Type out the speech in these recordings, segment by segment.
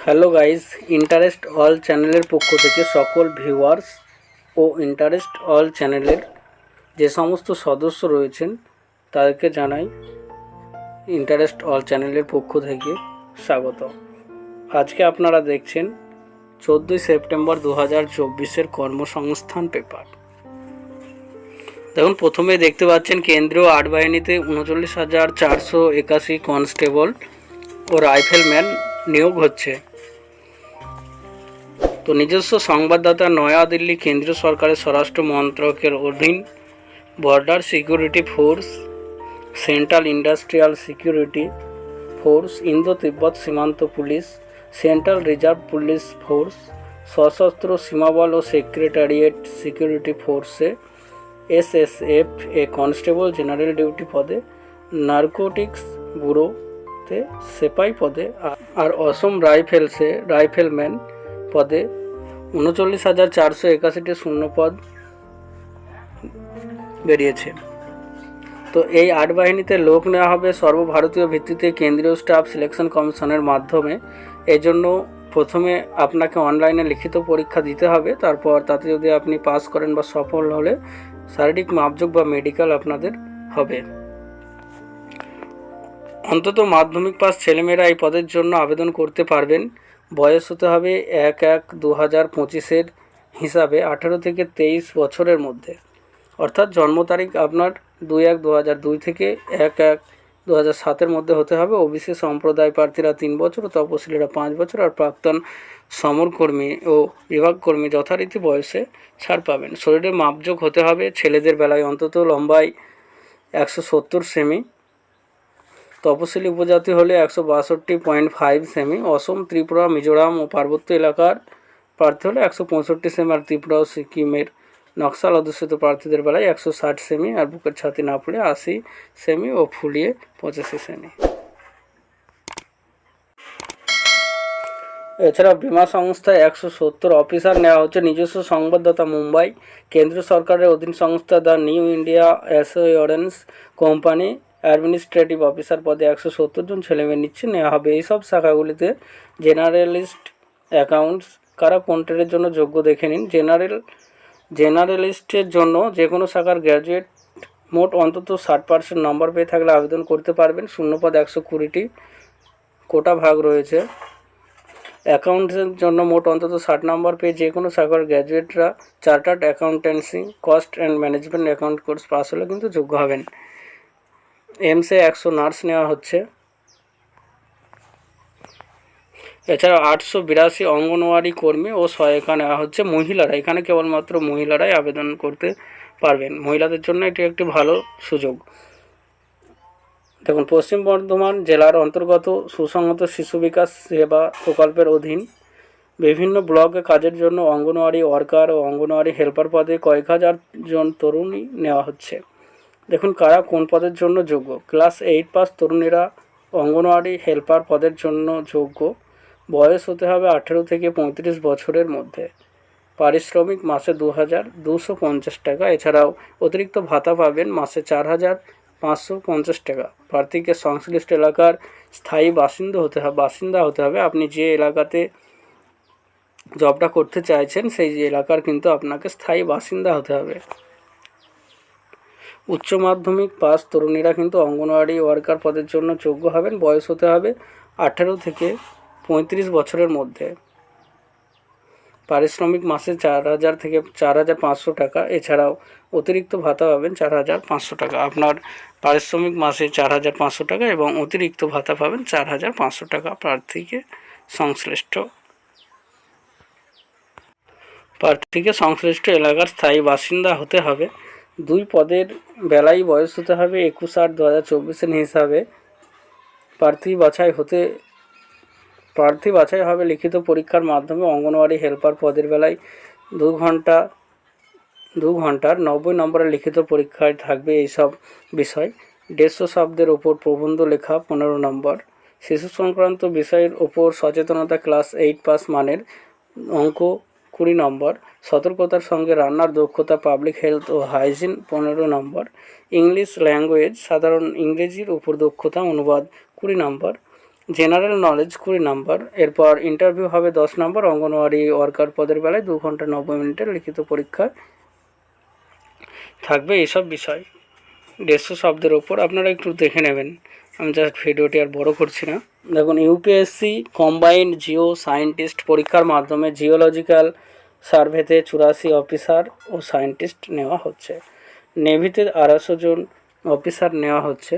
Hello guys, interest all চ্যানেলের পক্ষ থেকে সকল ভিউয়ার্স ও ইন্টারেস্ট অল চ্যানেলের যে সমস্ত সদস্য রয়েছেন তাদেরকে জানাই ইন্টারেস্ট অল চ্যানেলের পক্ষ থেকে স্বাগত। আজকে আপনারা দেখছেন 14ই সেপ্টেম্বর 2024-এর কর্মসংস্থান পেপার। দেখুন, প্রথমে দেখতে পাচ্ছেন কেন্দ্রীয় আর্ট বাহিনীতে 39,481 কনস্টেবল ও রাইফেলম্যান নিয়োগ হচ্ছে। তো নিজস্ব সংবাদদাতা নয়াদিল্লি, কেন্দ্রীয় সরকারের স্বরাষ্ট্র মন্ত্রকের অধীন border security force, central industrial security force, Indo তিব্বত সীমান্ত police, central reserve police force, সশস্ত্র সীমাবল ও সেক্রেটারিয়েট সিকিউরিটি ফোর্সে SSF এ কনস্টেবল জেনারেল ডিউটি পদে, নার্কোটিক্স ব্যুরোতে সেপাই পদে আর অসম রাইফেলসে রাইফেলম্যান পদে 39,481টি শূন্যপদ বেরিয়েছে। তো এই আর্ট বাহিনীতে লোক নেওয়া হবে সর্বভারতীয় ভিত্তিতে কেন্দ্রীয় স্টাফ সিলেকশন কমিশনের মাধ্যমে। এই জন্য প্রথমে আপনাকে অনলাইনে লিখিত পরীক্ষা দিতে হবে, তারপর তাতে যদি আপনি পাস করেন বা সফল হলে শারীরিক মাপযোগ বা মেডিকেল আপনাদের হবে। অন্তত মাধ্যমিক পাস ছেলেমেয়েরা এই পদের জন্য আবেদন করতে পারবেন। বয়স হতে হবে 1/1/2025 হিসাবে 18 থেকে 23 বছরের মধ্যে, অর্থাৎ জন্ম তারিখ আপনার 2/1/2002 থেকে 1/1/2007 মধ্যে হতে হবে। ওবিসি সম্প্রদায় প্রার্থীরা 3 বছর, তপশিলীরা 5 বছর আর প্রাক্তন সমরকর্মী ও বিভাগকর্মী যথারীতি বয়সে ছাড় পাবেন। শরীরে মাপযোগ হতে হবে ছেলেদের বেলায় অন্তত লম্বায় 170 সেমি, তপশিলি উপজাতি হলে 162.5 সেমি, অসম, ত্রিপুরা, মিজোরাম ও পার্বত্য এলাকার প্রার্থী হলে 165 সেমি, আর ত্রিপুরা ও সিকিমের নকশাল অধ্যুষিত প্রার্থীদের বেলায় 160 সেমি, আর বুকের ছাতি না ফুলে 80 সেমি ও ফুলিয়ে 85 সেমি। এছাড়া বিমা সংস্থায় 170 অফিসার নেওয়া হচ্ছে। নিজস্ব সংবাদদাতা মুম্বাই, কেন্দ্রীয় সরকারের অধীন সংস্থা the new India assurance company administrative officer পদে 170 জন ছেলেমেয়ে নেওয়া হবে। এইসব শাখাগুলিতে জেনারেলিস্ট অ্যাকাউন্টস কারা কোন ট্রেডের জন্য যোগ্য দেখে নিন। জেনারেলিস্টের জন্য যে কোনো শাখার গ্র্যাজুয়েট মোট অন্তত 60% নম্বর পেয়ে থাকলে আবেদন করতে পারবেন। শূন্যপদ 120টি, কোটা ভাগ রয়েছে। অ্যাকাউন্টসের জন্য মোট অন্তত 60 নম্বর পেয়ে যে কোনো শাখার গ্র্যাজুয়েটরা chartered accountancy, cost and management account course pass হলে কিন্তু যোগ্য হবেন। এমসে 100 নার্স নেওয়া হচ্ছে। এছাড়া 882 অঙ্গনওয়াড়ি কর্মী ও সহায়িকা নেওয়া হচ্ছে। মহিলারা, এখানে কেবলমাত্র মহিলারাই আবেদন করতে পারবেন। মহিলাদের জন্য এটি একটি ভালো সুযোগ। দেখুন, পশ্চিম বর্ধমান জেলার অন্তর্গত সুসংহত শিশু বিকাশ সেবা প্রকল্পের অধীন বিভিন্ন ব্লকে কাজের জন্য অঙ্গনওয়াড়ি ওয়ার্কার ও অঙ্গনওয়াড়ি হেল্পার পদে কয়েক হাজার জন তরুণী নেওয়া হচ্ছে। দেখুন কারা কোন পদের জন্য যোগ্য। ক্লাস 8 পাস তরুণীরা অঙ্গনওয়াড়ি হেল্পার পদের জন্য যোগ্য। বয়স হতে হবে 18 থেকে 35 বছরের মধ্যে। পারিশ্রমিক মাসে 2,250 টাকা। এছাড়াও অতিরিক্ত ভাতা পাবেন মাসে 4,550 টাকা। প্রার্থীকে সংশ্লিষ্ট এলাকার স্থায়ী বাসিন্দা হতে হবে। আপনি যে এলাকাতে জবটা করতে চাইছেন সেই এলাকার কিন্তু আপনাকে স্থায়ী বাসিন্দা হতে হবে। উচ্চ মাধ্যমিক পাস তরুণীরা কিন্তু অঙ্গনওয়াড়ি ওয়ার্কার পদের জন্য যোগ্য হবেন। বয়স হতে হবে 18 থেকে 35 বছরের মধ্যে। পারিশ্রমিক মাসে 4,000 থেকে 4,500 টাকা। এছাড়াও অতিরিক্ত ভাতা পাবেন 4,500 টাকা। আপনার পারিশ্রমিক মাসে 4,500 টাকা এবং অতিরিক্ত ভাতা পাবেন 4,500 টাকা। প্রার্থীকে সংশ্লিষ্ট এলাকার স্থায়ী বাসিন্দা হতে হবে। 2 পদের বেলায় বয়স হতে হবে 21/8/2024 হিসাবে। প্রার্থী বাছাই হবে লিখিত পরীক্ষার মাধ্যমে। অঙ্গনওয়াড়ি হেল্পার পদের বেলায় 2 ঘন্টার 90 নম্বরের লিখিত পরীক্ষায় থাকবে এইসব বিষয়। 150 শব্দের ওপর প্রবন্ধ লেখা 15 নম্বর। শিশু সংক্রান্ত বিষয়ের ওপর সচেতনতা ক্লাস 8 পাস মানের অঙ্ক 20 নম্বর। সতর্কতার সঙ্গে রান্নার দক্ষতা, পাবলিক হেলথ ও হাইজিন 15 নম্বর। ইংলিশ ল্যাঙ্গুয়েজ, সাধারণ ইংরেজির উপর দক্ষতা, অনুবাদ 20 নম্বর। General knowledge 20 number. এরপর ইন্টারভিউ হবে 10 নাম্বার। অঙ্গনওয়াড়ি ওয়ার্কার পদের বেলায় 2 ঘন্টা 90 মিনিটের লিখিত পরীক্ষা থাকবে। এইসব বিষয় 150 শব্দের ওপর আপনারা একটু দেখে নেবেন। আমি জাস্ট ভিডিওটি আর বড় করছি না। দেখুন, ইউপিএসসি কম্বাইন্ড জিও সায়েন্টিস্ট পরীক্ষার মাধ্যমে জিওলজিক্যাল সার্ভেতে 84 অফিসার ও সায়েন্টিস্ট নেওয়া হচ্ছে। নেভিতে 250 জন অফিসার নেওয়া হচ্ছে।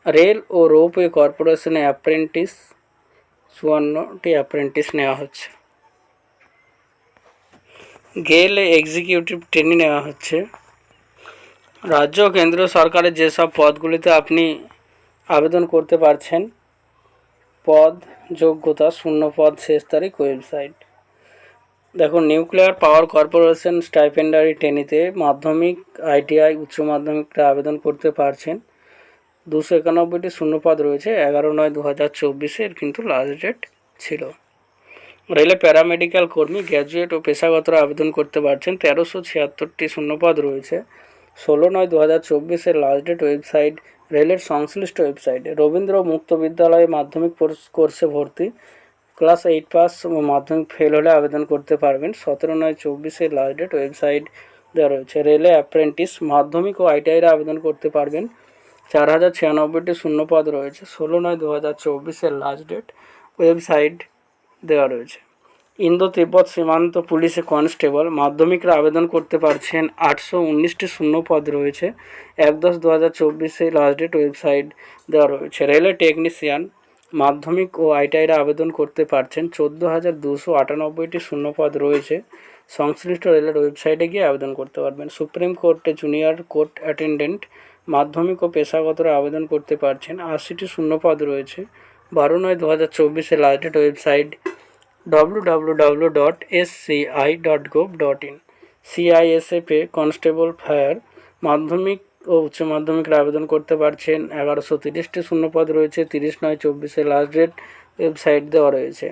রেল ও রোপওয়ে কর্পোরেশনে অ্যাপ্রেন্টিস 54টি অ্যাপ্রেন্টিস নেওয়া হচ্ছে। গেলে এক্সিকিউটিভ ট্রেনিং নেওয়া হচ্ছে। রাজ্য ও কেন্দ্রীয় সরকারের যেসব পদগুলিতে আপনি আবেদন করতে পারছেন, পদ, যোগ্যতা, শূন্য পদ, শেষ তারিখ, ওয়েবসাইট। দেখুন, নিউক্লিয়ার পাওয়ার কর্পোরেশন স্টাইপেন্ডারি ট্রেনিতে মাধ্যমিক, আইটিআই, উচ্চ মাধ্যমিকরা আবেদন করতে পারছেন। 291টি শূন্যপদ রয়েছে। 11/9/2024 কিন্তু লাস্ট ডেট ছিল। রেলে প্যারামেডিক্যাল কর্মী, গ্র্যাজুয়েট ও পেশাগতরা আবেদন করতে পারছেন। 1376টি শূন্যপদ রয়েছে। 16/9/2024 লাস্ট ডেট। ওয়েবসাইট রেলের সংশ্লিষ্ট ওয়েবসাইটে। রবীন্দ্র মুক্ত বিদ্যালয়ে মাধ্যমিক কোর্সে ভর্তি, ক্লাস 8 পাস ও মাধ্যমিক ফেল হলে আবেদন করতে পারবেন। 17/9/24 লাস্ট ডেট। ওয়েবসাইট দেওয়া রয়েছে। রেলে অ্যাপ্রেন্টিস, মাধ্যমিক ও আইটিআইরা আবেদন করতে পারবেন। 4096টি শূন্যপদ রয়েছে। 16/9/2024 লাস্ট ডেট। ওয়েবসাইট দেওয়া রয়েছে। ইন্দো তিব্বত সীমান্ত পুলিশে কনস্টেবল মাধ্যমিকরা আবেদন করতে পারছেন। 819টি শূন্যপদ রয়েছে। 1/10/2024 লাস্ট ডেট। ওয়েবসাইট দেওয়া রয়েছে। রেলে টেকনিশিয়ান মাধ্যমিক ও আইটিআইরা আবেদন করতে পারছেন। 14,298টি শূন্যপদ রয়েছে। সংশ্লিষ্ট রেলের ওয়েবসাইটে গিয়ে আবেদন করতে পারবেন। সুপ্রিম কোর্টে জুনিয়র কোর্ট অ্যাটেন্ডেন্ট মাধ্যমিক ও পেশাগতরা আবেদন করতে পারছেন। 80টি শূন্যপদ রয়েছে। 12/9/2024 লাস্ট ডেট। Website www.sci.gov.in। সিআইএসএফে কনস্টেবল ফায়ার মাধ্যমিক ও উচ্চ মাধ্যমিকরা আবেদন করতে পারছেন। 1130টি শূন্যপদ রয়েছে। 30/9/24 লাস্ট ডেট। ওয়েবসাইট দেওয়া রয়েছে।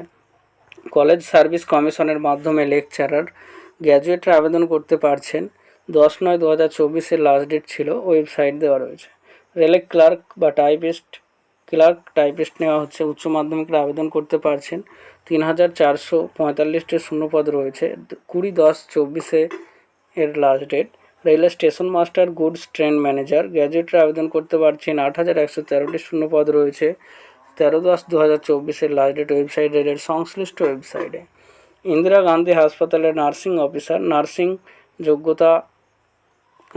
কলেজ সার্ভিস কমিশনের মাধ্যমে লেকচারার, গ্র্যাজুয়েটরা আবেদন করতে পারছেন। 10/9/2024 লাস্ট ডেট ছিল। ওয়েবসাইট দেওয়া রয়েছে। রেলে ক্লার্ক বা টাইপিস্ট নেওয়া হচ্ছে। উচ্চ মাধ্যমিকরা আবেদন করতে পারছেন। 3,445টি শূন্যপদ রয়েছে। 20/10/24 এর লাস্ট ডেট। রেলের station master, goods train manager, গ্র্যাজুয়েটরা আবেদন করতে পারছেন। 8,113টি শূন্যপদ রয়েছে। 13/10/2024 লাস্ট ডেট। ওয়েবসাইট রেলের সংশ্লিষ্ট ওয়েবসাইটে। ইন্দিরা গান্ধী হাসপাতালে নার্সিং অফিসার, নার্সিং যোগ্যতা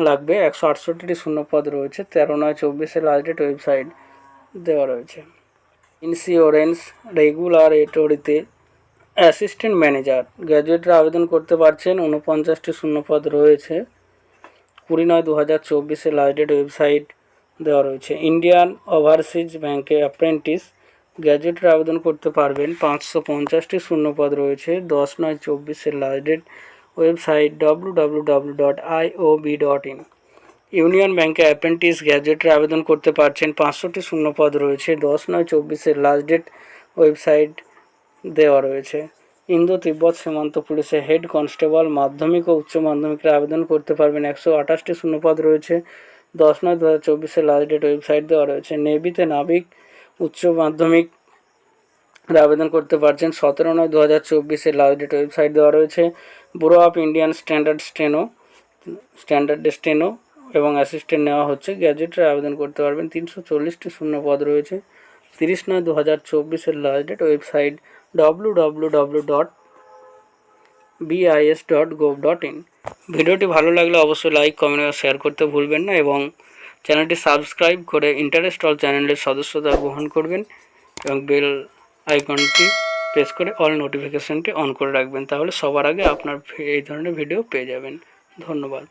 লাগবে। 168টি শূন্যপদ রয়েছে। 13/9/24 লাস্ট ডেট। ওয়েবসাইট দেওয়া রয়েছে। ইন্স্যুরেন্স রেগুলাটরিতে অ্যাসিস্ট্যান্ট ম্যানেজার, গ্র্যাজুয়েটরা আবেদন করতে পারছেন। 49টি শূন্যপদ রয়েছে। 20/9/2024 লাস্ট ডেট। ওয়েবসাইট দেওয়া রয়েছে। ইন্ডিয়ান ওভারসিজ ব্যাংকে অ্যাপ্রেন্টিস, গ্র্যাজুয়েটরা আবেদন করতে পারবেন। 550টি শূন্যপদ রয়েছে। 10/9/24 last date. Website www.iob.in। Union ব্যাংকে অ্যাপ্রেন্টিস, গ্র্যাজুয়েটরা আবেদন করতে পারছেন। 500টি শূন্যপদ রয়েছে। 10/9/24 লাস্ট ডেট। ওয়েবসাইট দেওয়া রয়েছে। ইন্দো তিব্বত সীমান্ত পুলিশে হেড কনস্টেবল মাধ্যমিক ও উচ্চ মাধ্যমিকরা আবেদন করতে পারবেন। 128টি শূন্যপদ রয়েছে। 10/9/2024 লাস্ট ডেট। ওয়েবসাইট দেওয়া রয়েছে। নেভিতে নাবিক, উচ্চ মাধ্যমিক আবেদন করতে পারছেন। 17/9/2024 লাস্ট ডেট। ওয়েবসাইট দেওয়া রয়েছে। Bureau of Indian standard steno এবং অ্যাসিস্ট্যান্ট নেওয়া হচ্ছে। গ্র্যাজুয়েটরা আবেদন করতে পারবেন। 340টি শূন্যপদ রয়েছে। 30/9/2024 লাস্ট ডেট। Website www.bis.gov.in। ভিডিওটি ভালো লাগলে অবশ্যই লাইক, কমেন্ট ও শেয়ার করতে ভুলবেন না এবং চ্যানেলটি সাবস্ক্রাইব করে ইন্টারেস্ট অল চ্যানেলের সদস্যতা গ্রহণ করবেন এবং বেল আইকনটি প্রেস করে অল নোটিফিকেশানটি অন করে রাখবেন। তাহলে সবার আগে আপনার এই ধরনের ভিডিও পেয়ে যাবেন। ধন্যবাদ।